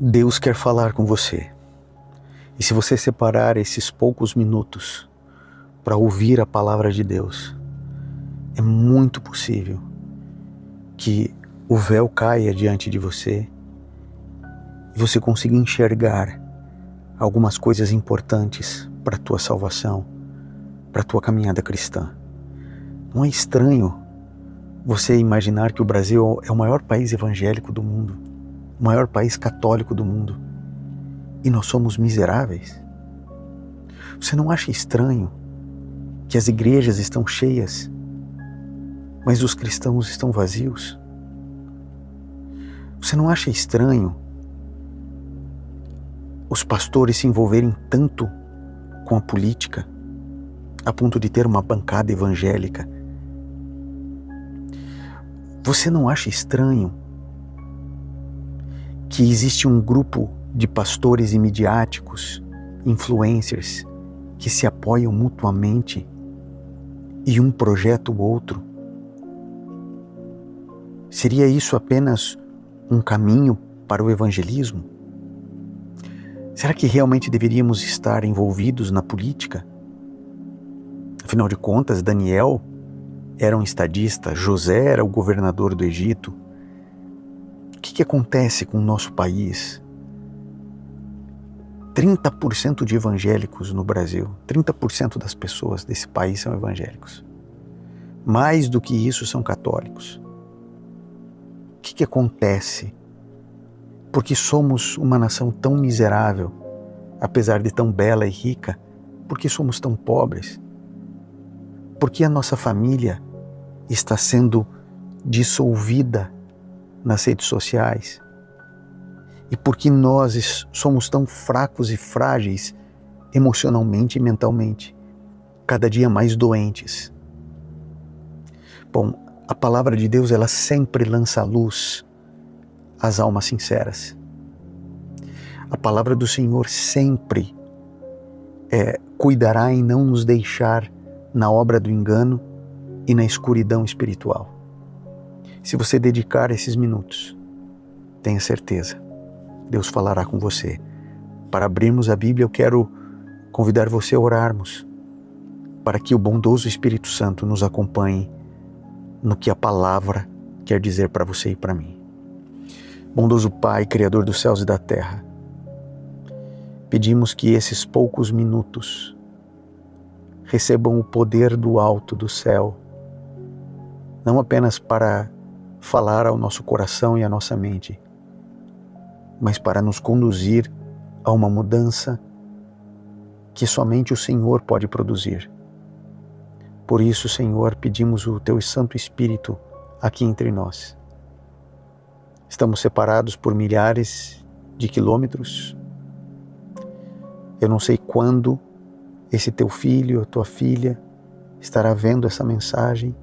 Deus quer falar com você. E se você separar esses poucos minutos para ouvir a palavra de Deus, é muito possível que o véu caia diante de você e você consiga enxergar algumas coisas importantes para a tua salvação, para a tua caminhada cristã. Não é estranho você imaginar que o Brasil é o maior país evangélico do mundo, o maior país católico do mundo, e nós somos miseráveis? Você não acha estranho que as igrejas estão cheias, mas os cristãos estão vazios? Você não acha estranho os pastores se envolverem tanto com a política, a ponto de ter uma bancada evangélica? Você não acha estranho que existe um grupo de pastores e midiáticos, influencers, que se apoiam mutuamente e um projeta o outro? Seria isso apenas um caminho para o evangelismo? Será que realmente deveríamos estar envolvidos na política? Afinal de contas, Daniel era um estadista, José era o governador do Egito. O que acontece com o nosso país? 30% de evangélicos no Brasil, 30% das pessoas desse país são evangélicos. Mais do que isso são católicos. O que acontece? Porque somos uma nação tão miserável, apesar de tão bela e rica, porque somos tão pobres? Porque a nossa família está sendo dissolvida nas redes sociais? E porque nós somos tão fracos e frágeis emocionalmente e mentalmente, cada dia mais doentes? Bom, a palavra de Deus, ela sempre lança luz às almas sinceras. A palavra do Senhor sempre cuidará em não nos deixar na obra do engano e na escuridão espiritual. Se você dedicar esses minutos, tenha certeza, Deus falará com você. Para abrirmos a Bíblia, eu quero convidar você a orarmos, para que o bondoso Espírito Santo nos acompanhe no que a palavra quer dizer para você e para mim. Bondoso Pai, Criador dos céus e da terra, pedimos que esses poucos minutos recebam o poder do alto do céu, não apenas para falar ao nosso coração e à nossa mente, mas para nos conduzir a uma mudança que somente o Senhor pode produzir. Por isso, Senhor, pedimos o Teu Santo Espírito aqui entre nós. Estamos separados por milhares de quilômetros. Eu não sei quando esse teu filho, a tua filha, estará vendo essa mensagem,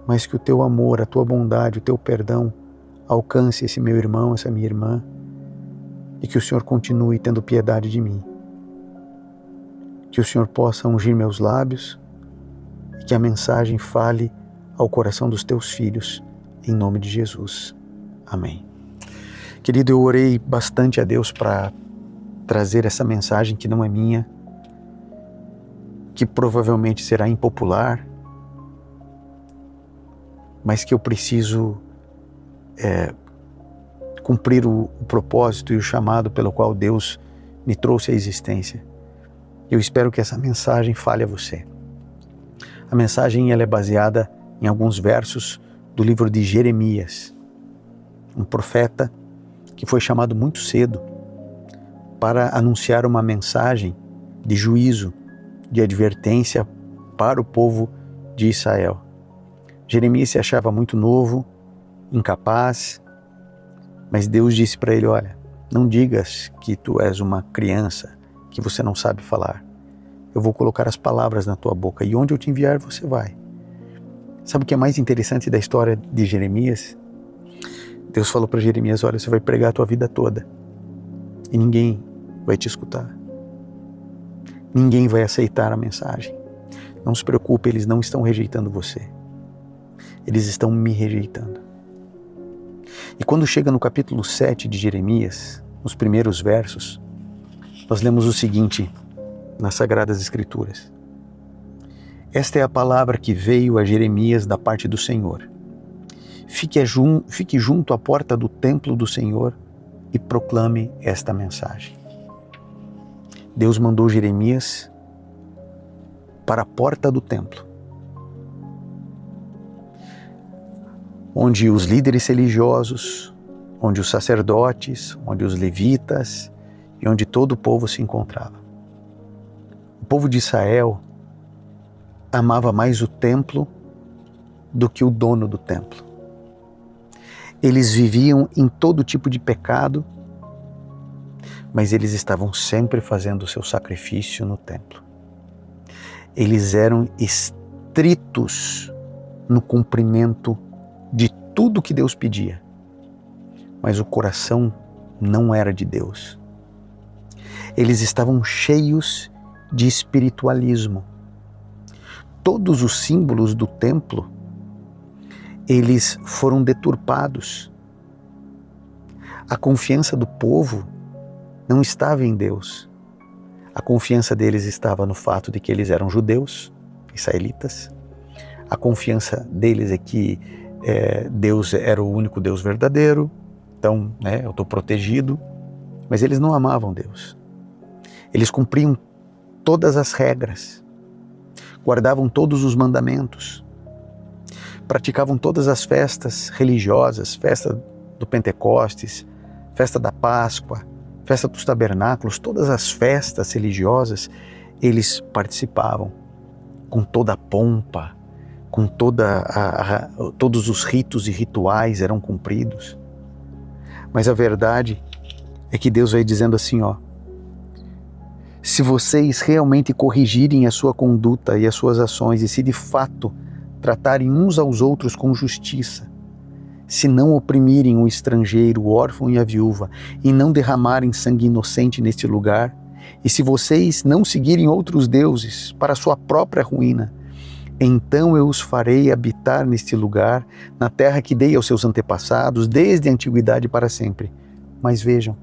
mas que o teu amor, a tua bondade, o teu perdão alcance esse meu irmão, essa minha irmã, e que o Senhor continue tendo piedade de mim. Que o Senhor possa ungir meus lábios e que a mensagem fale ao coração dos teus filhos, em nome de Jesus. Amém. Querido, eu orei bastante a Deus para trazer essa mensagem que não é minha, que provavelmente será impopular, mas que eu preciso cumprir o propósito e o chamado pelo qual Deus me trouxe à existência. Eu espero que essa mensagem fale a você. A mensagem ela é baseada em alguns versos do livro de Jeremias, um profeta que foi chamado muito cedo para anunciar uma mensagem de juízo, de advertência para o povo de Israel. Jeremias se achava muito novo, incapaz, mas Deus disse para ele: olha, não digas que tu és uma criança, que você não sabe falar. Eu vou colocar as palavras na tua boca e onde eu te enviar você vai. Sabe o que é mais interessante da história de Jeremias? Deus falou para Jeremias: olha, você vai pregar a tua vida toda e ninguém vai te escutar. Ninguém vai aceitar a mensagem. Não se preocupe, eles não estão rejeitando você. Eles estão me rejeitando. E quando chega no capítulo 7 de Jeremias, nos primeiros versos, nós lemos o seguinte nas Sagradas Escrituras: esta é a palavra que veio a Jeremias da parte do Senhor. Fique junto à porta do templo do Senhor e proclame esta mensagem. Deus mandou Jeremias para a porta do templo, onde os líderes religiosos, onde os sacerdotes, onde os levitas e onde todo o povo se encontrava. O povo de Israel amava mais o templo do que o dono do templo. Eles viviam em todo tipo de pecado, mas eles estavam sempre fazendo o seu sacrifício no templo. Eles eram estritos no cumprimento de tudo que Deus pedia, mas o coração não era de Deus. Eles estavam cheios de espiritualismo. Todos os símbolos do templo, eles foram deturpados. A confiança do povo não estava em Deus. A confiança deles estava no fato de que eles eram judeus, israelitas. A confiança deles é que Deus era o único Deus verdadeiro, então eu estou protegido. Mas eles não amavam Deus. Eles cumpriam todas as regras, guardavam todos os mandamentos, praticavam todas as festas religiosas, festa do Pentecostes, festa da Páscoa, festa dos tabernáculos, todas as festas religiosas, eles participavam com toda a pompa, com todos os ritos e rituais eram cumpridos. Mas a verdade é que Deus vai dizendo assim, se vocês realmente corrigirem a sua conduta e as suas ações e se de fato tratarem uns aos outros com justiça, se não oprimirem o estrangeiro, o órfão e a viúva e não derramarem sangue inocente neste lugar, e se vocês não seguirem outros deuses para a sua própria ruína, então eu os farei habitar neste lugar, na terra que dei aos seus antepassados, desde a antiguidade para sempre. Mas vejam,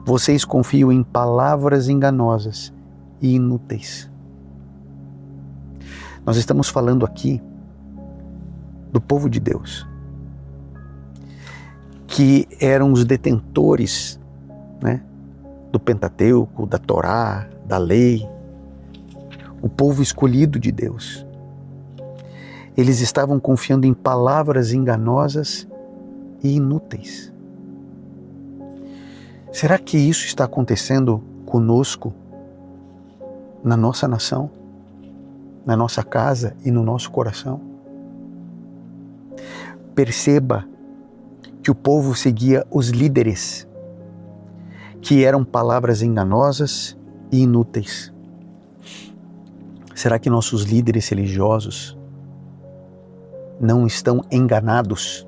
vocês confiam em palavras enganosas e inúteis. Nós estamos falando aqui do povo de Deus, que eram os detentores, do Pentateuco, da Torá, da lei, o povo escolhido de Deus. Eles estavam confiando em palavras enganosas e inúteis. Será que isso está acontecendo conosco, na nossa nação, na nossa casa e no nosso coração? Perceba que o povo seguia os líderes, que eram palavras enganosas e inúteis. Será que nossos líderes religiosos não estão enganados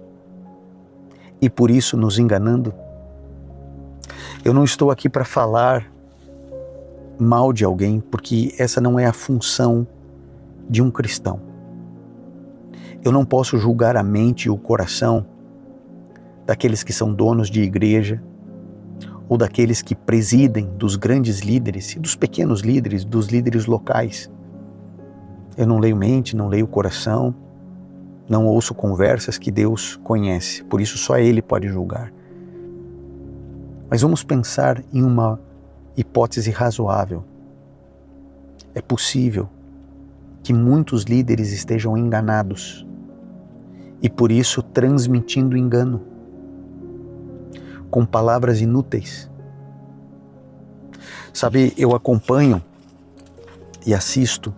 e por isso nos enganando? Eu não estou aqui para falar mal de alguém, porque essa não é a função de um cristão. Eu não posso julgar a mente e o coração daqueles que são donos de igreja ou daqueles que presidem, dos grandes líderes e dos pequenos líderes, dos líderes locais. Eu não leio mente, não leio coração, não ouço conversas que Deus conhece, por isso só Ele pode julgar. Mas vamos pensar em uma hipótese razoável. É possível que muitos líderes estejam enganados e por isso transmitindo engano com palavras inúteis. Sabe, eu acompanho e assisto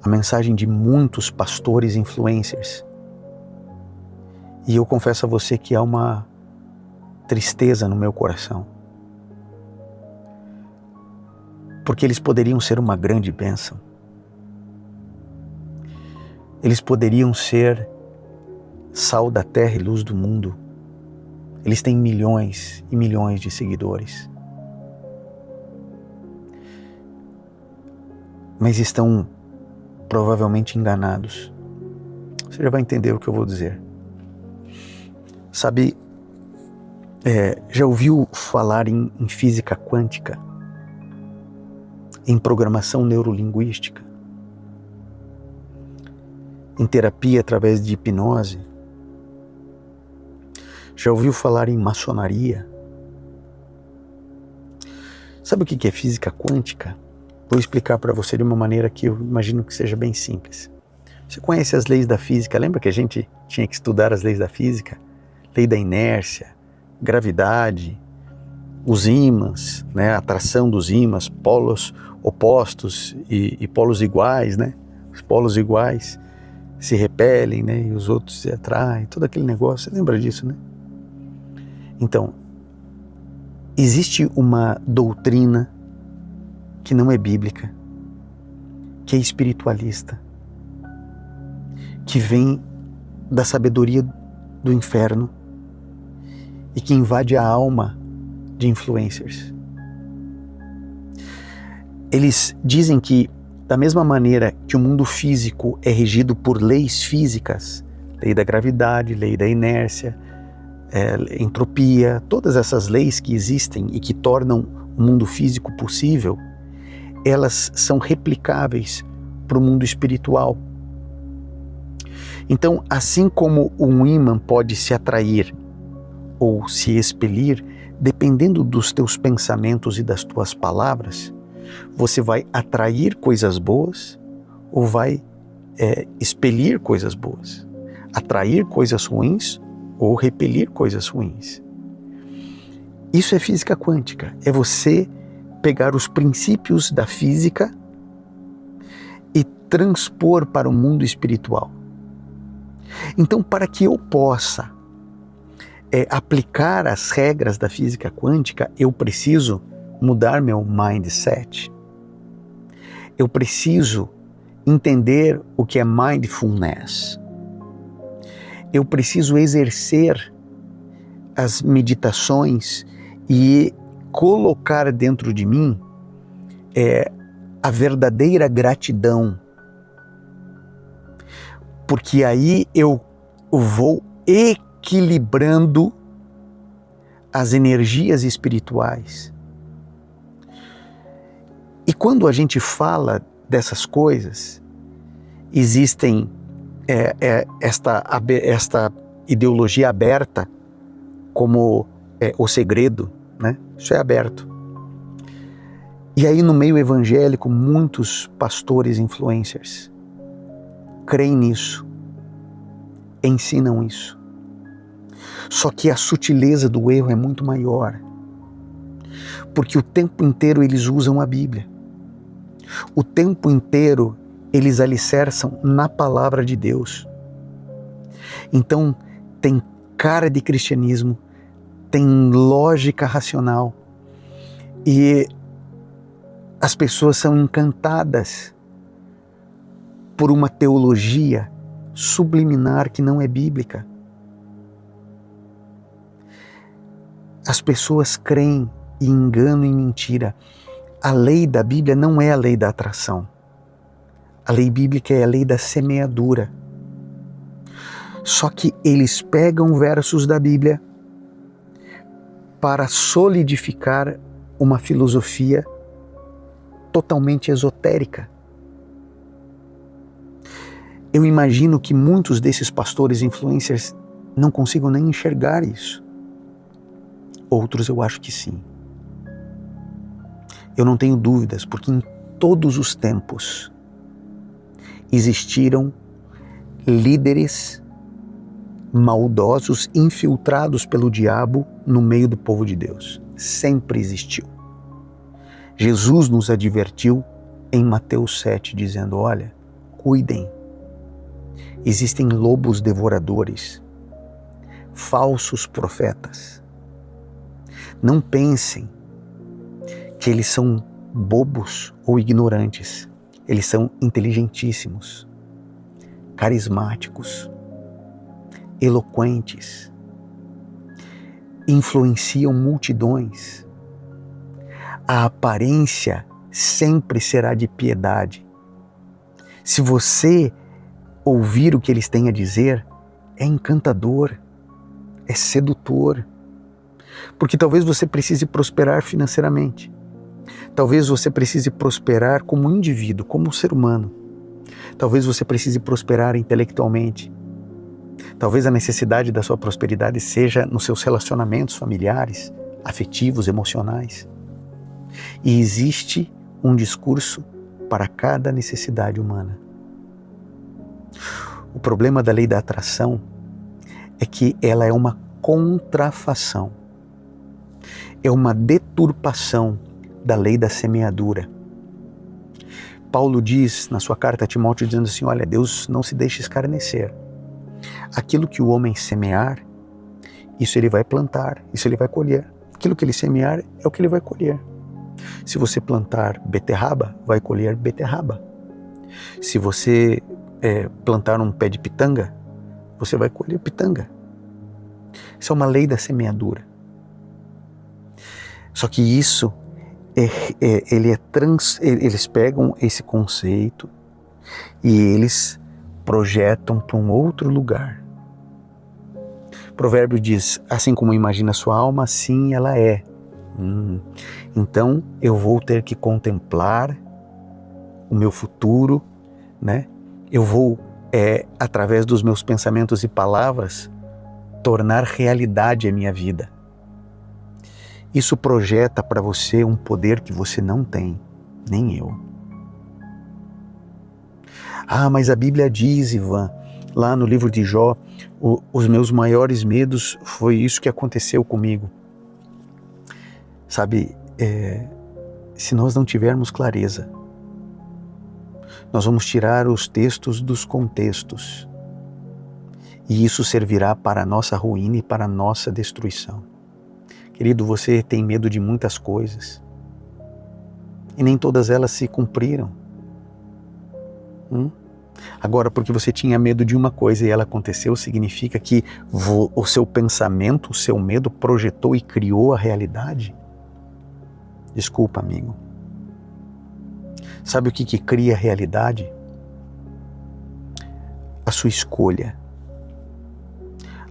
a mensagem de muitos pastores influencers e eu confesso a você que há uma tristeza no meu coração, porque eles poderiam ser uma grande bênção. Eles poderiam ser sal da terra e luz do mundo. Eles têm milhões e milhões de seguidores, mas estão provavelmente enganados. Você já vai entender o que eu vou dizer. Sabe, já ouviu falar em física quântica? Em programação neurolinguística? Em terapia através de hipnose? Já ouviu falar em maçonaria? Sabe o que é física quântica? Vou explicar para você de uma maneira que eu imagino que seja bem simples. Você conhece as leis da física? Lembra que a gente tinha que estudar as leis da física? Lei da inércia, gravidade, os ímãs, né? A atração dos ímãs, polos opostos e polos iguais, né? Os polos iguais se repelem, né? E os outros se atraem, todo aquele negócio. Você lembra disso, né? Então, existe uma doutrina que não é bíblica, que é espiritualista, que vem da sabedoria do inferno e que invade a alma de influencers. Eles dizem que, da mesma maneira que o mundo físico é regido por leis físicas, lei da gravidade, lei da inércia, entropia, todas essas leis que existem e que tornam o mundo físico possível, elas são replicáveis para o mundo espiritual. Então, assim como um ímã pode se atrair ou se expelir, dependendo dos teus pensamentos e das tuas palavras, você vai atrair coisas boas ou vai expelir coisas boas, atrair coisas ruins ou repelir coisas ruins. Isso é física quântica, é você pegar os princípios da física e transpor para o mundo espiritual. Então, para que eu possa aplicar as regras da física quântica, eu preciso mudar meu mindset. Eu preciso entender o que é mindfulness. Eu preciso exercer as meditações e colocar dentro de mim a verdadeira gratidão. Porque aí eu vou equilibrando as energias espirituais. E quando a gente fala dessas coisas, existem esta ideologia aberta como o segredo, né? Isso é aberto. E aí no meio evangélico, muitos pastores influencers creem nisso, ensinam isso. Só que a sutileza do erro é muito maior, porque o tempo inteiro eles usam a Bíblia. O tempo inteiro eles alicerçam na palavra de Deus. Então tem cara de cristianismo, tem lógica racional e as pessoas são encantadas por uma teologia subliminar que não é bíblica. As pessoas creem em engano e mentira. A lei da Bíblia não é a lei da atração. A lei bíblica é a lei da semeadura. Só que eles pegam versos da Bíblia para solidificar uma filosofia totalmente esotérica. Eu imagino que muitos desses pastores influencers não consigam nem enxergar isso. Outros eu acho que sim. Eu não tenho dúvidas, porque em todos os tempos existiram líderes maldosos infiltrados pelo diabo no meio do povo de Deus. Sempre existiu. Jesus nos advertiu em Mateus 7, dizendo: olha, cuidem, existem lobos devoradores, falsos profetas. Não pensem que eles são bobos ou ignorantes. Eles são inteligentíssimos, carismáticos, eloquentes, influenciam multidões. A aparência sempre será de piedade. Se você ouvir o que eles têm a dizer, é encantador, é sedutor. Porque talvez você precise prosperar financeiramente. Talvez você precise prosperar como indivíduo, como ser humano. Talvez você precise prosperar intelectualmente. Talvez a necessidade da sua prosperidade seja nos seus relacionamentos familiares, afetivos, emocionais. E existe um discurso para cada necessidade humana. O problema da lei da atração é que ela é uma contrafação, é uma deturpação da lei da semeadura. Paulo diz na sua carta a Timóteo, dizendo assim, olha, Deus não se deixa escarnecer. Aquilo que o homem semear, isso ele vai plantar, isso ele vai colher. Aquilo que ele semear é o que ele vai colher. Se você plantar beterraba, vai colher beterraba. Se você plantar um pé de pitanga, você vai colher pitanga. Isso é uma lei da semeadura. Só que isso, eles pegam esse conceito e eles projetam para um outro lugar. O provérbio diz, assim como imagina a sua alma, assim ela é. Então eu vou ter que contemplar o meu futuro, né? Eu vou, através dos meus pensamentos e palavras, tornar realidade a minha vida. Isso projeta para você um poder que você não tem, nem eu. Ah, mas a Bíblia diz, Ivan, lá no livro de Jó, os meus maiores medos foi isso que aconteceu comigo. Sabe, se nós não tivermos clareza, nós vamos tirar os textos dos contextos. E isso servirá para a nossa ruína e para a nossa destruição. Querido, você tem medo de muitas coisas. E nem todas elas se cumpriram. Agora, porque você tinha medo de uma coisa e ela aconteceu, significa que o seu pensamento, o seu medo projetou e criou a realidade? Desculpa, amigo. Sabe o que cria a realidade? A sua escolha.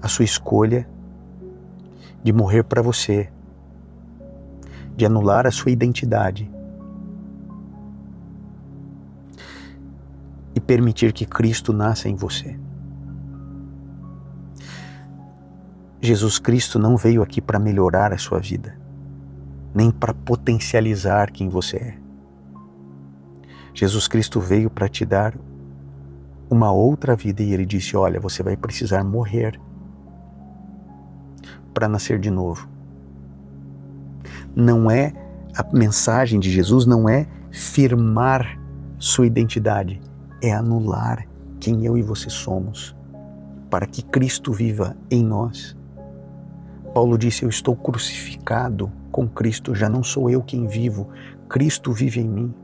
A sua escolha de morrer para você, de anular a sua identidade e permitir que Cristo nasça em você. Jesus Cristo não veio aqui para melhorar a sua vida, nem para potencializar quem você é. Jesus Cristo veio para te dar uma outra vida e Ele disse, olha, você vai precisar morrer para nascer de novo. Não é, a mensagem de Jesus não é firmar sua identidade, é anular quem eu e você somos, para que Cristo viva em nós. Paulo disse, eu estou crucificado com Cristo, já não sou eu quem vivo, Cristo vive em mim.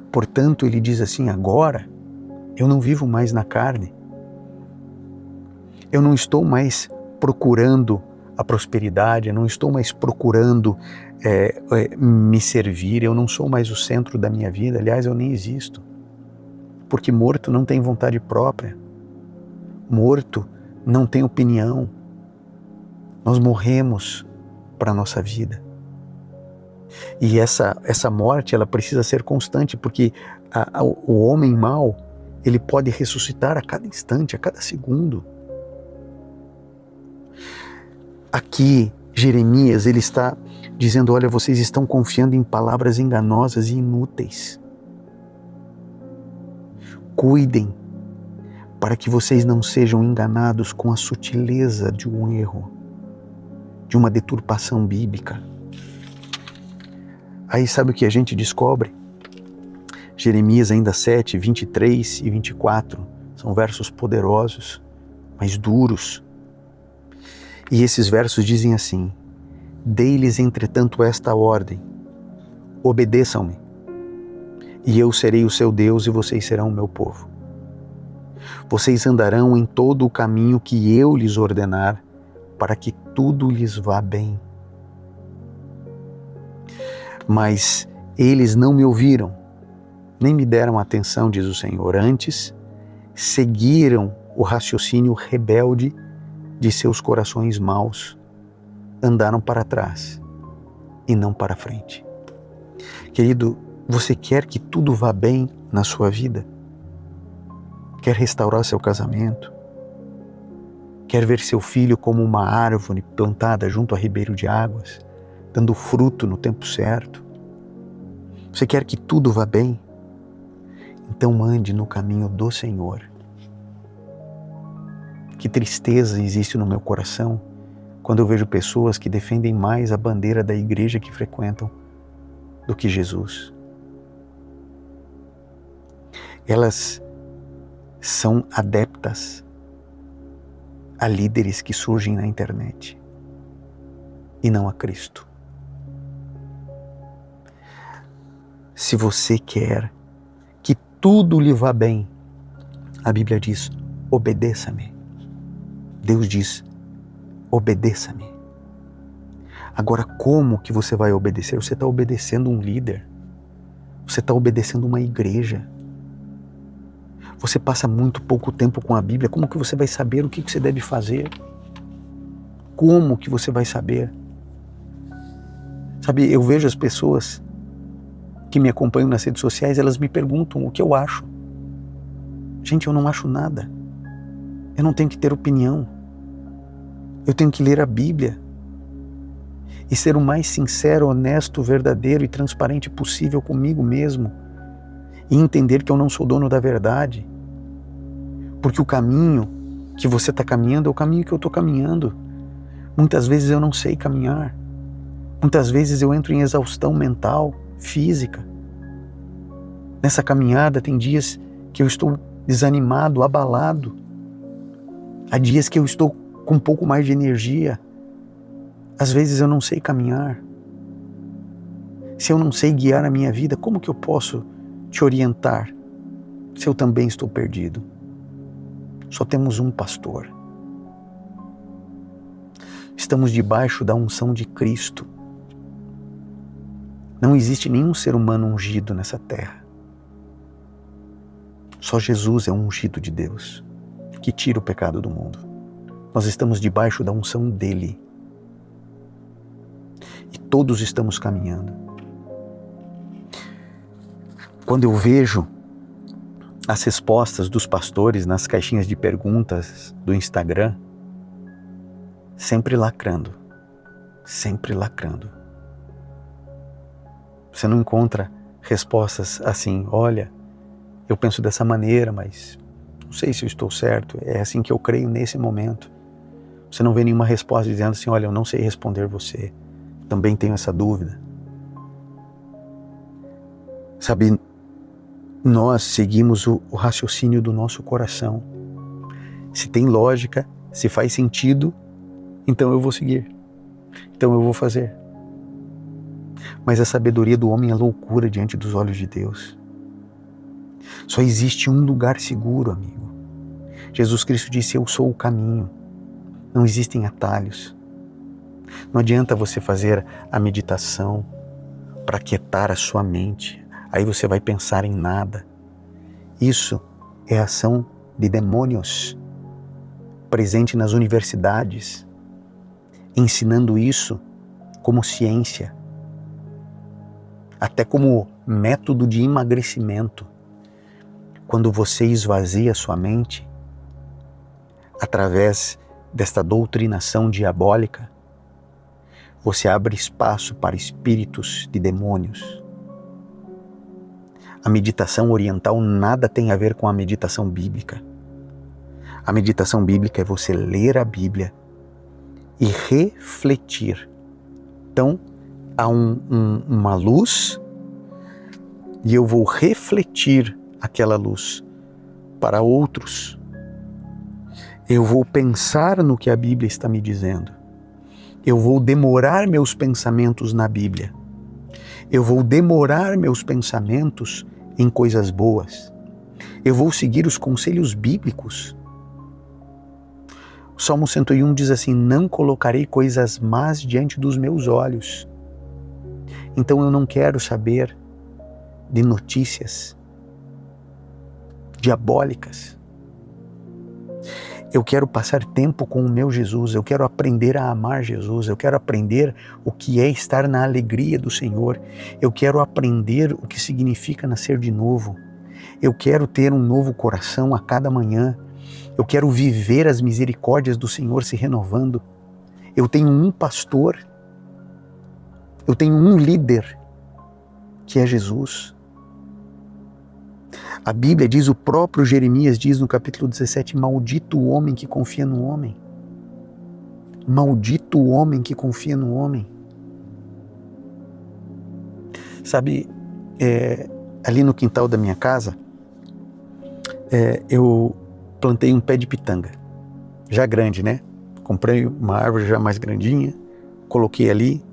Portanto, ele diz assim, agora eu não vivo mais na carne. Eu não estou mais procurando a prosperidade, eu não estou mais procurando me servir, eu não sou mais o centro da minha vida, aliás, eu nem existo. Porque morto não tem vontade própria, morto não tem opinião. Nós morremos para a nossa vida. E essa morte, ela precisa ser constante, porque o homem mau, ele pode ressuscitar a cada instante, a cada segundo. Aqui, Jeremias, ele está dizendo, olha, vocês estão confiando em palavras enganosas e inúteis. Cuidem para que vocês não sejam enganados com a sutileza de um erro, de uma deturpação bíblica. Aí sabe o que a gente descobre? Jeremias ainda 7, 23 e 24, são versos poderosos, mas duros. E esses versos dizem assim, dei-lhes entretanto esta ordem, obedeçam-me, e eu serei o seu Deus e vocês serão o meu povo. Vocês andarão em todo o caminho que eu lhes ordenar, para que tudo lhes vá bem. Mas eles não me ouviram, nem me deram atenção, diz o Senhor. Antes, seguiram o raciocínio rebelde de seus corações maus andaram para trás e não para frente. Querido, você quer que tudo vá bem na sua vida? Quer restaurar seu casamento? Quer ver seu filho como uma árvore plantada junto a ribeiro de águas, dando fruto no tempo certo? Você quer que tudo vá bem? Então ande no caminho do Senhor. Que tristeza existe no meu coração quando eu vejo pessoas que defendem mais a bandeira da igreja que frequentam do que Jesus. Elas são adeptas a líderes que surgem na internet e não a Cristo. Se você quer que tudo lhe vá bem, a Bíblia diz, obedeça-me. Deus diz, obedeça-me. Agora, como que você vai obedecer? Você está obedecendo um líder. Você está obedecendo uma igreja. Você passa muito pouco tempo com a Bíblia. Como que você vai saber o que você deve fazer? Como que você vai saber? Sabe, eu vejo as pessoas que me acompanham nas redes sociais, elas me perguntam o que eu acho. Gente, eu não acho nada. Eu não tenho que ter opinião. Eu tenho que ler a Bíblia e ser o mais sincero, honesto, verdadeiro e transparente possível comigo mesmo e entender que eu não sou dono da verdade, porque o caminho que você está caminhando é o caminho que eu estou caminhando. Muitas vezes eu não sei caminhar, muitas vezes eu entro em exaustão mental, física. Nessa caminhada tem dias que eu estou desanimado, abalado, há dias que eu estou com um pouco mais de energia. Às vezes eu não sei caminhar. Se eu não sei guiar a minha vida, como que eu posso te orientar se eu também estou perdido? Só temos um pastor. Estamos debaixo da unção de Cristo. Não existe nenhum ser humano ungido nessa terra. Só Jesus é o ungido de Deus, que tira o pecado do mundo. Nós estamos debaixo da unção dele. E todos estamos caminhando. Quando eu vejo as respostas dos pastores nas caixinhas de perguntas do Instagram, sempre lacrando. Sempre lacrando. Você não encontra respostas assim, olha, eu penso dessa maneira, mas não sei se eu estou certo, é assim que eu creio nesse momento. Você não vê nenhuma resposta dizendo assim, olha, eu não sei responder você, também tenho essa dúvida. Sabe, nós seguimos o raciocínio do nosso coração. Se tem lógica, se faz sentido, então eu vou seguir, então eu vou fazer. Mas a sabedoria do homem é loucura diante dos olhos de Deus. Só existe um lugar seguro, amigo. Jesus Cristo disse, eu sou o caminho. Não existem atalhos. Não adianta você fazer a meditação para aquietar a sua mente. Aí você vai pensar em nada. Isso é ação de demônios presente nas universidades, ensinando isso como ciência, até como método de emagrecimento. Quando você esvazia sua mente através desta doutrinação diabólica, você abre espaço para espíritos de demônios. A meditação oriental nada tem a ver com a meditação bíblica. A meditação bíblica é você ler a Bíblia e refletir. Então, há uma luz e eu vou refletir aquela luz para outros. Eu vou pensar no que a Bíblia está me dizendo. Eu vou demorar meus pensamentos na Bíblia. Eu vou demorar meus pensamentos em coisas boas. Eu vou seguir os conselhos bíblicos. O Salmo 101 diz assim, não colocarei coisas más diante dos meus olhos. Então eu não quero saber de notícias diabólicas. Eu quero passar tempo com o meu Jesus, eu quero aprender a amar Jesus, eu quero aprender o que é estar na alegria do Senhor, eu quero aprender o que significa nascer de novo, eu quero ter um novo coração a cada manhã, eu quero viver as misericórdias do Senhor se renovando. Eu tenho um pastor, eu tenho um líder, que é Jesus. A Bíblia diz, o próprio Jeremias diz no capítulo 17, maldito o homem que confia no homem. Maldito o homem que confia no homem. Sabe, ali no quintal da minha casa, eu plantei um pé de pitanga, já grande, né? Comprei uma árvore já mais grandinha, coloquei ali,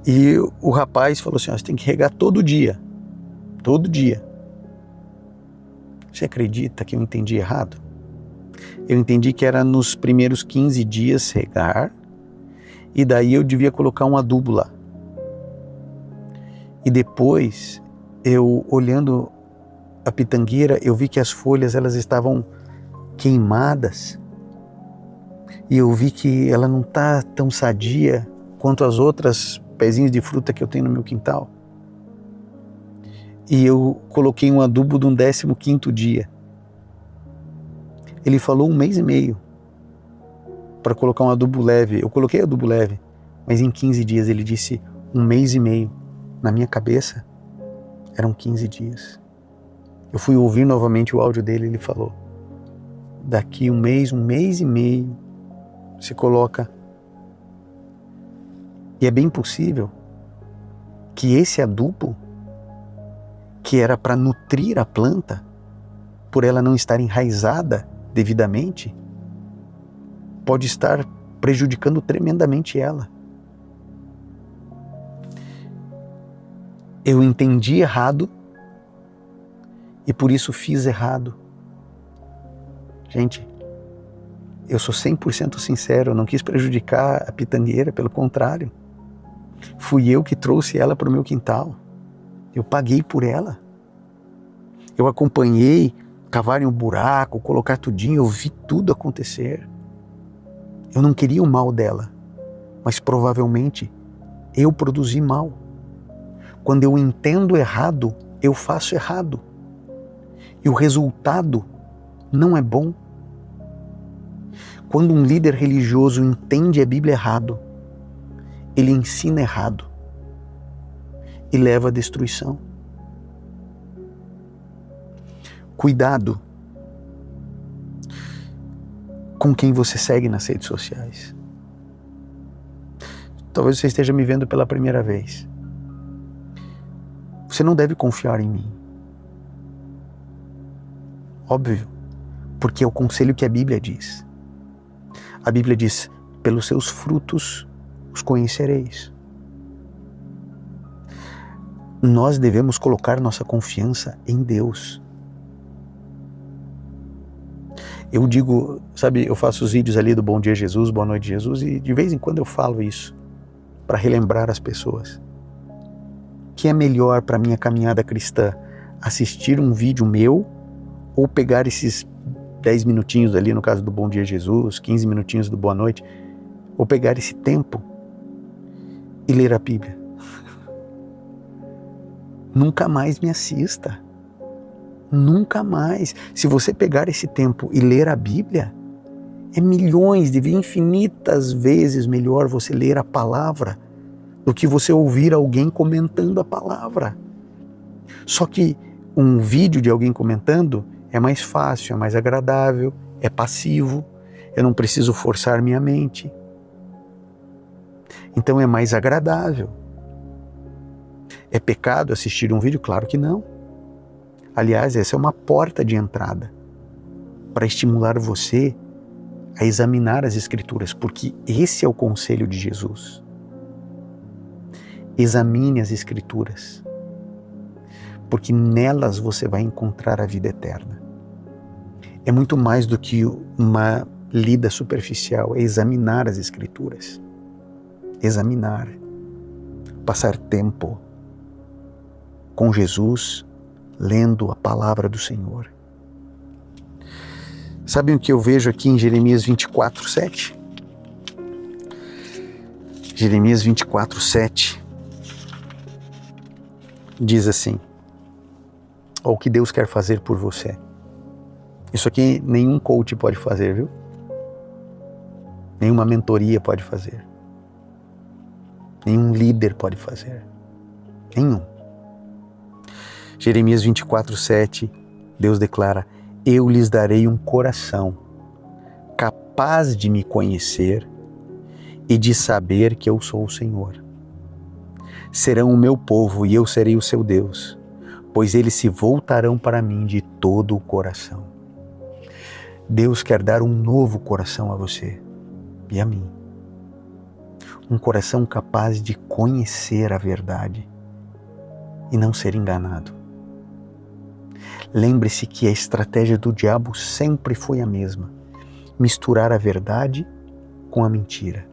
e o rapaz falou assim, você tem que regar todo dia. Todo dia. Você acredita que eu entendi errado? Eu entendi que era nos primeiros 15 dias regar, e daí eu devia colocar um adubo lá. E depois, eu olhando a pitangueira, eu vi que as folhas elas estavam queimadas, e eu vi que ela não está tão sadia quanto as outras pezinhos de fruta que eu tenho no meu quintal. E eu coloquei um adubo de um 15º dia. Ele falou 1 mês e meio para colocar um adubo leve. Eu coloquei adubo leve, mas em 15 dias ele disse 1 mês e meio. Na minha cabeça, eram 15 dias. Eu fui ouvir novamente o áudio dele, ele falou, daqui 1 mês e meio, se coloca. E é bem possível que esse adubo, que era para nutrir a planta, por ela não estar enraizada devidamente, pode estar prejudicando tremendamente ela. Eu entendi errado e por isso fiz errado. Gente, eu sou 100% sincero, eu não quis prejudicar a pitangueira, pelo contrário. Fui eu que trouxe ela para o meu quintal. Eu paguei por ela. Eu acompanhei, cavarem um buraco, colocar tudinho, eu vi tudo acontecer. Eu não queria o mal dela, mas provavelmente eu produzi mal. Quando eu entendo errado, eu faço errado. E o resultado não é bom. Quando um líder religioso entende a Bíblia errado, ele ensina errado e leva à destruição. Cuidado com quem você segue nas redes sociais. Talvez você esteja me vendo pela primeira vez. Você não deve confiar em mim. Óbvio, porque é o conselho que a Bíblia diz. A Bíblia diz, pelos seus frutos os conhecereis. Nós devemos colocar nossa confiança em Deus. Eu digo, sabe, eu faço os vídeos ali do Bom Dia Jesus, Boa Noite Jesus, e de vez em quando eu falo isso, para relembrar as pessoas. Que é melhor para a minha caminhada cristã, assistir um vídeo meu, ou pegar esses 10 minutinhos ali, no caso do Bom Dia Jesus, 15 minutinhos do Boa Noite, ou pegar esse tempo e ler a Bíblia? Nunca mais me assista. Nunca mais. Se você pegar esse tempo e ler a Bíblia, é milhões, infinitas vezes melhor você ler a palavra do que você ouvir alguém comentando a palavra. Só que um vídeo de alguém comentando é mais fácil, é mais agradável, é passivo, eu não preciso forçar minha mente. Então é mais agradável. É pecado assistir um vídeo? Claro que não. Aliás, essa é uma porta de entrada para estimular você a examinar as Escrituras, porque esse é o conselho de Jesus. Examine as Escrituras, porque nelas você vai encontrar a vida eterna. É muito mais do que uma lida superficial, é examinar as Escrituras. Examinar, passar tempo com Jesus, lendo a palavra do Senhor. Sabem o que eu vejo aqui em Jeremias 24:7? Jeremias 24:7 diz assim: olha o que Deus quer fazer por você. Isso aqui nenhum coach pode fazer, viu? Nenhuma mentoria pode fazer. Nenhum líder pode fazer. Nenhum. Jeremias 24:7, Deus declara: eu lhes darei um coração capaz de me conhecer e de saber que eu sou o Senhor. Serão o meu povo e eu serei o seu Deus, pois eles se voltarão para mim de todo o coração. Deus quer dar um novo coração a você e a mim. Um coração capaz de conhecer a verdade e não ser enganado. Lembre-se que a estratégia do diabo sempre foi a mesma: misturar a verdade com a mentira.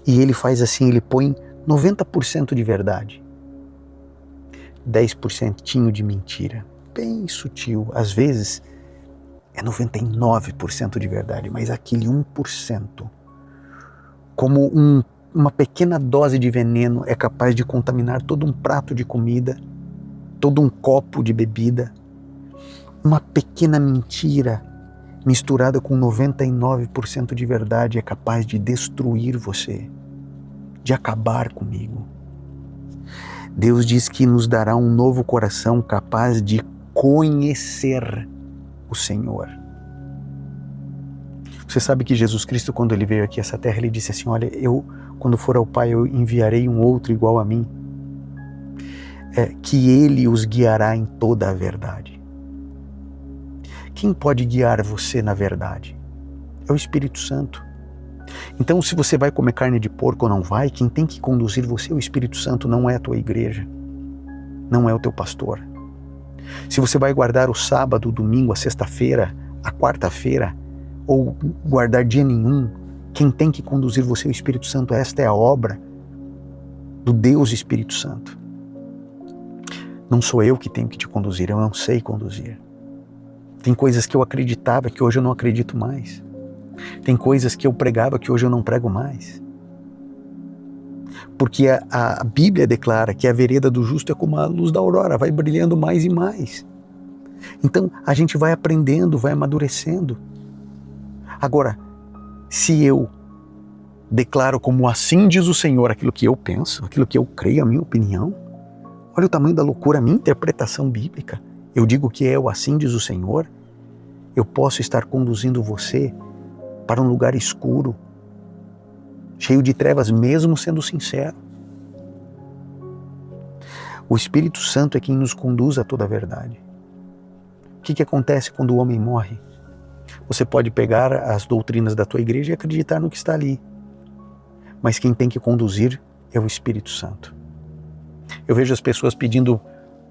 E ele faz assim, ele põe 90% de verdade, 10% de mentira, bem sutil. Às vezes é 99% de verdade, mas aquele 1%, como uma pequena dose de veneno, é capaz de contaminar todo um prato de comida, todo um copo de bebida. Uma pequena mentira misturada com 99% de verdade é capaz de destruir você, de acabar comigo. Deus diz que nos dará um novo coração capaz de conhecer o Senhor. Você sabe que Jesus Cristo, quando ele veio aqui a essa terra, ele disse assim: olha, eu, quando for ao Pai, eu enviarei um outro igual a mim, que ele os guiará em toda a verdade. Quem pode guiar você na verdade? É o Espírito Santo. Então, se você vai comer carne de porco ou não vai, quem tem que conduzir você é o Espírito Santo, não é a tua igreja, não é o teu pastor. Se você vai guardar o sábado, o domingo, a sexta-feira, a quarta-feira, ou guardar dia nenhum, quem tem que conduzir você é o Espírito Santo. Esta é a obra do Deus Espírito Santo. Não sou eu que tenho que te conduzir, eu não sei conduzir. Tem coisas que eu acreditava que hoje eu não acredito mais. Tem coisas que eu pregava que hoje eu não prego mais. Porque a Bíblia declara que a vereda do justo é como a luz da aurora, vai brilhando mais e mais. Então a gente vai aprendendo, vai amadurecendo. Agora, se eu declaro como assim diz o Senhor aquilo que eu penso, aquilo que eu creio, a minha opinião, olha o tamanho da loucura, a minha interpretação bíblica. Eu digo que é o assim diz o Senhor, eu posso estar conduzindo você para um lugar escuro, cheio de trevas, mesmo sendo sincero. O Espírito Santo é quem nos conduz a toda a verdade. O que acontece quando o homem morre? Você pode pegar as doutrinas da tua igreja e acreditar no que está ali, mas quem tem que conduzir é o Espírito Santo. Eu vejo as pessoas pedindo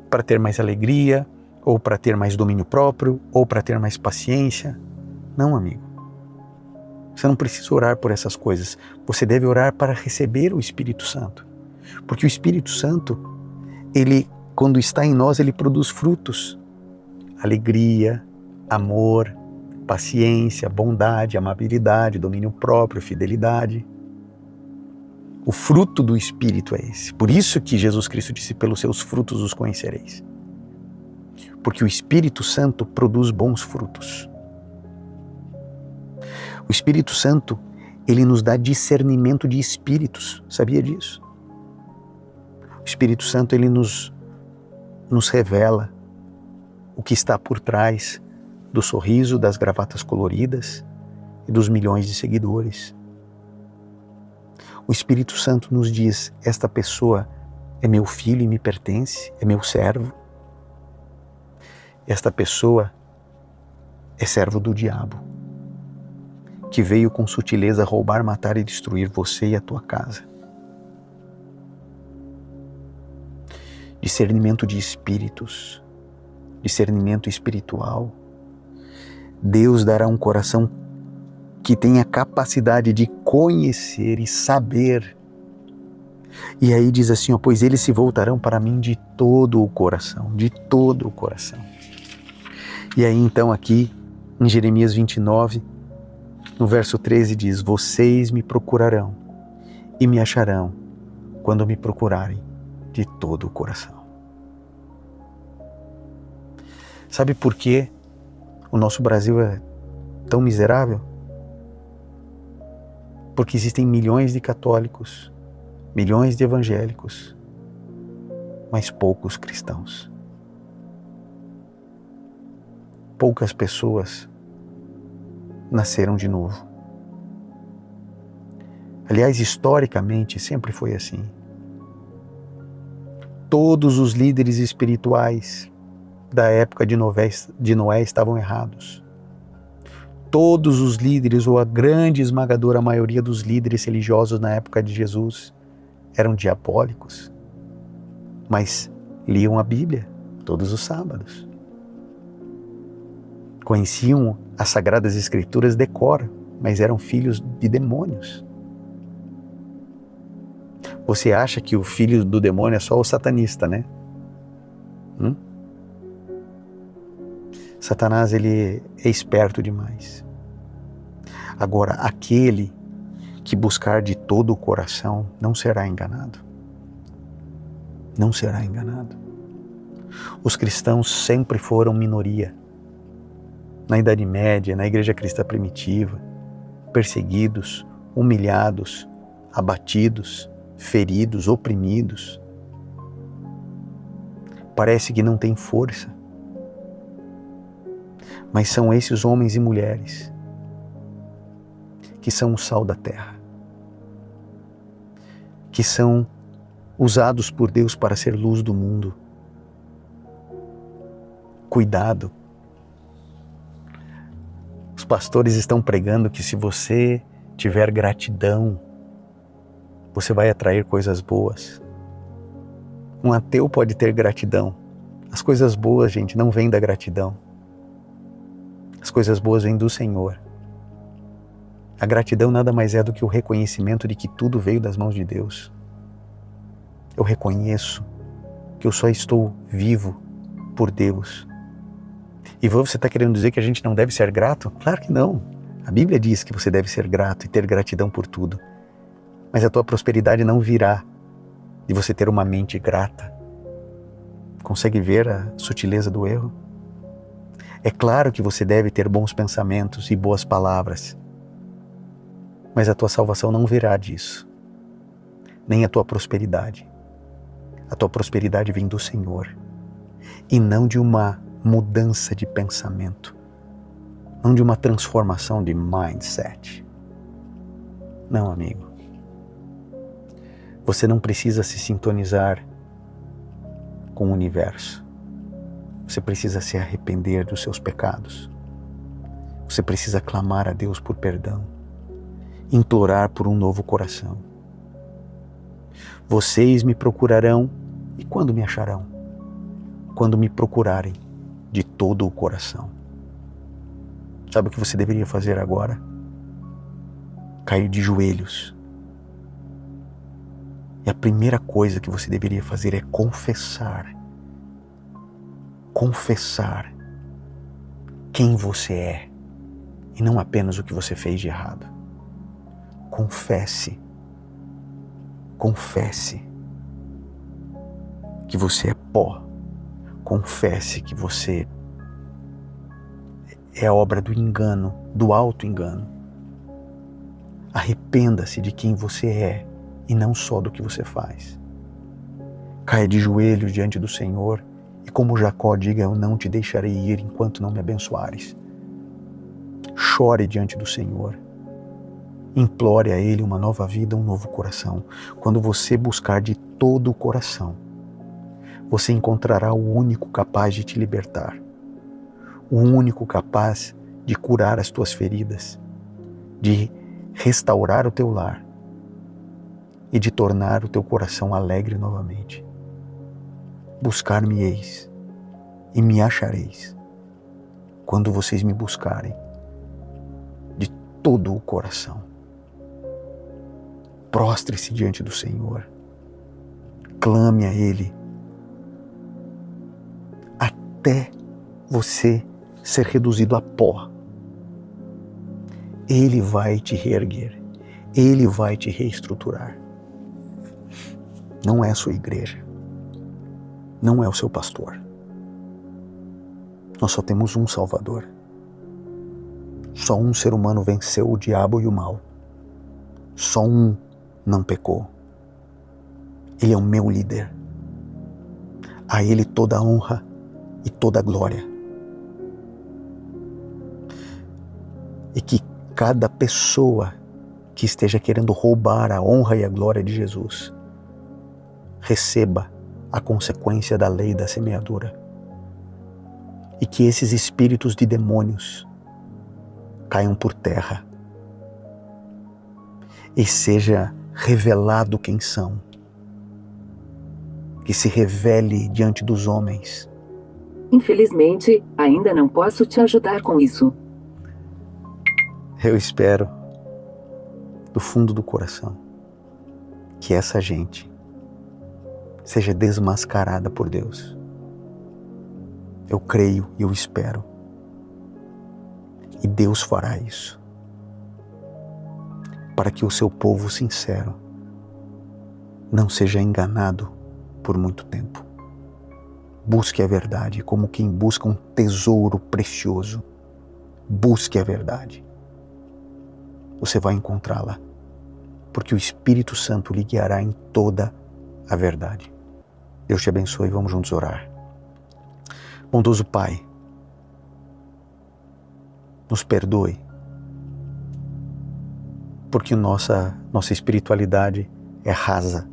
para ter mais alegria, ou para ter mais domínio próprio, ou para ter mais paciência. Não, amigo. Você não precisa orar por essas coisas. Você deve orar para receber o Espírito Santo. Porque o Espírito Santo, ele, quando está em nós, ele produz frutos. Alegria, amor, paciência, bondade, amabilidade, domínio próprio, fidelidade. O fruto do Espírito é esse. Por isso que Jesus Cristo disse: pelos seus frutos os conhecereis. Porque o Espírito Santo produz bons frutos. O Espírito Santo, ele nos dá discernimento de espíritos. Sabia disso? O Espírito Santo, ele nos revela o que está por trás do sorriso, das gravatas coloridas e dos milhões de seguidores. O Espírito Santo nos diz: esta pessoa é meu filho e me pertence, é meu servo. Esta pessoa é servo do diabo, que veio com sutileza roubar, matar e destruir você e a tua casa. Discernimento de espíritos, discernimento espiritual. Deus dará um coração que tenha capacidade de conhecer e saber. E aí diz assim, ó, pois eles se voltarão para mim de todo o coração, de todo o coração. E aí então aqui Em Jeremias 29, no verso 13 diz: vocês me procurarão e me acharão quando me procurarem de todo o coração. Sabe por que o nosso Brasil é tão miserável? Porque existem milhões de católicos, milhões de evangélicos, mas poucos cristãos. Poucas pessoas nasceram de novo. Aliás, historicamente sempre foi assim. Todos os líderes espirituais da época de Noé estavam errados. Todos os líderes, ou a grande esmagadora maioria dos líderes religiosos na época de Jesus, eram diabólicos, mas liam a Bíblia todos os sábados. Conheciam as Sagradas Escrituras de cor, mas eram filhos de demônios. Você acha que o filho do demônio é só o satanista, né? Satanás, ele é esperto demais. Agora, aquele que buscar de todo o coração não será enganado. Não será enganado. Os cristãos sempre foram minoria. Na Idade Média, na Igreja Cristã Primitiva, perseguidos, humilhados, abatidos, feridos, oprimidos. Parece que não tem força. Mas são esses homens e mulheres que são o sal da terra, que são usados por Deus para ser luz do mundo. Cuidado. Os pastores estão pregando que se você tiver gratidão, você vai atrair coisas boas. Um ateu pode ter gratidão. As coisas boas, gente, não vêm da gratidão. As coisas boas vêm do Senhor. A gratidão nada mais é do que o reconhecimento de que tudo veio das mãos de Deus. Eu reconheço que eu só estou vivo por Deus. E você está querendo dizer que a gente não deve ser grato? Claro que não. A Bíblia diz que você deve ser grato e ter gratidão por tudo. Mas a tua prosperidade não virá de você ter uma mente grata. Consegue ver a sutileza do erro? É claro que você deve ter bons pensamentos e boas palavras. Mas a tua salvação não virá disso. Nem a tua prosperidade. A tua prosperidade vem do Senhor. E não de uma mudança de pensamento. Não de uma transformação de mindset. Não, amigo. Você não precisa se sintonizar com o universo. Você precisa se arrepender dos seus pecados. Você precisa clamar a Deus por perdão. Implorar por um novo coração. Vocês me procurarão e quando me acharão? Quando me procurarem de todo o coração. Sabe o que você deveria fazer agora? Cair de joelhos. E a primeira coisa que você deveria fazer é confessar. Confessar quem você é e não apenas o que você fez de errado. Confesse. Confesse que você é pó. Confesse que você é obra do engano, do auto-engano. Arrependa-se de quem você é e não só do que você faz. Caia de joelhos diante do Senhor e como Jacó diga, eu não te deixarei ir enquanto não me abençoares. Chore diante do Senhor. Implore a Ele uma nova vida, um novo coração. Quando você buscar de todo o coração, você encontrará o único capaz de te libertar. O único capaz de curar as tuas feridas, de restaurar o teu lar e de tornar o teu coração alegre novamente. Buscar-me-eis e me achareis quando vocês me buscarem de todo o coração. Prostre-se diante do Senhor. Clame a Ele até você ser reduzido a pó Ele vai te reerguer. Ele vai te reestruturar. Não é a sua igreja. Não é o seu pastor. Nós só temos um Salvador. Só um ser humano venceu o diabo e o mal. Só um não pecou. Ele é o meu líder. A Ele toda a honra e toda a glória. E que cada pessoa que esteja querendo roubar a honra e a glória de Jesus receba a consequência da lei da semeadura. E que esses espíritos de demônios caiam por terra e seja revelado quem são. Que se revele diante dos homens. Infelizmente, ainda não posso te ajudar com isso. Eu espero, do fundo do coração, que essa gente seja desmascarada por Deus. Eu creio e eu espero. E Deus fará isso. Para que o seu povo sincero não seja enganado por muito tempo. Busque a verdade como quem busca um tesouro precioso. Busque a verdade. Você vai encontrá-la, porque o Espírito Santo lhe guiará em toda a verdade. Deus te abençoe e vamos juntos orar. Bondoso Pai, nos perdoe, porque nossa espiritualidade é rasa,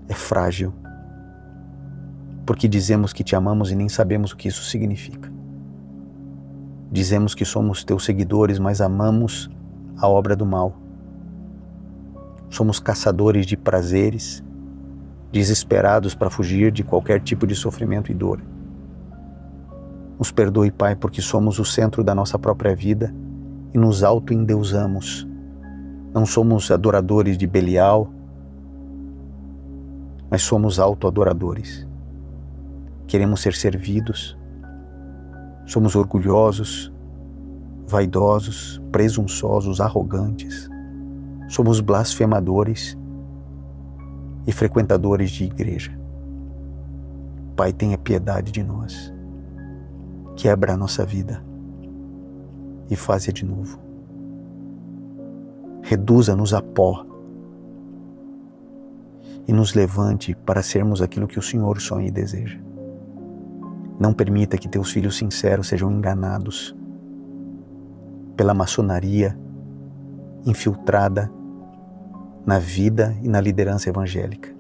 é frágil, porque dizemos que te amamos e nem sabemos o que isso significa. Dizemos que somos teus seguidores, mas amamos a obra do mal. Somos caçadores de prazeres, desesperados para fugir de qualquer tipo de sofrimento e dor. Nos perdoe, Pai, porque somos o centro da nossa própria vida e nos auto-endeusamos. Não somos adoradores de Belial, mas somos auto-adoradores. Queremos ser servidos, somos orgulhosos, vaidosos, presunçosos, arrogantes. Somos blasfemadores e frequentadores de igreja. Pai, tenha piedade de nós. Quebra a nossa vida e faz-a de novo. Reduza-nos a pó e nos levante para sermos aquilo que o Senhor sonha e deseja. Não permita que teus filhos sinceros sejam enganados pela maçonaria infiltrada na vida e na liderança evangélica.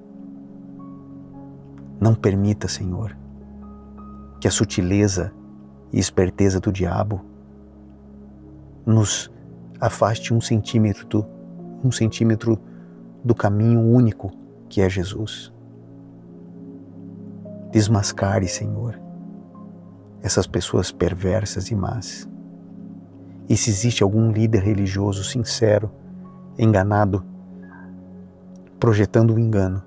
Não permita, Senhor, que a sutileza e esperteza do diabo nos afaste um centímetro do caminho único que é Jesus. Desmascare, Senhor, essas pessoas perversas e más. E se existe algum líder religioso sincero, enganado, projetando um engano,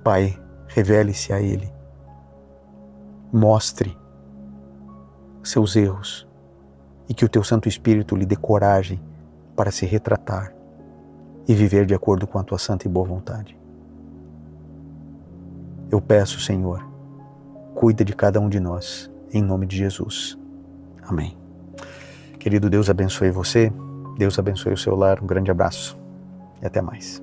Pai, revele-se a ele. Mostre seus erros e que o teu Santo Espírito lhe dê coragem para se retratar e viver de acordo com a tua santa e boa vontade. Eu peço, Senhor, cuida de cada um de nós, em nome de Jesus. Amém. Querido, Deus abençoe você, Deus abençoe o seu lar, um grande abraço e até mais.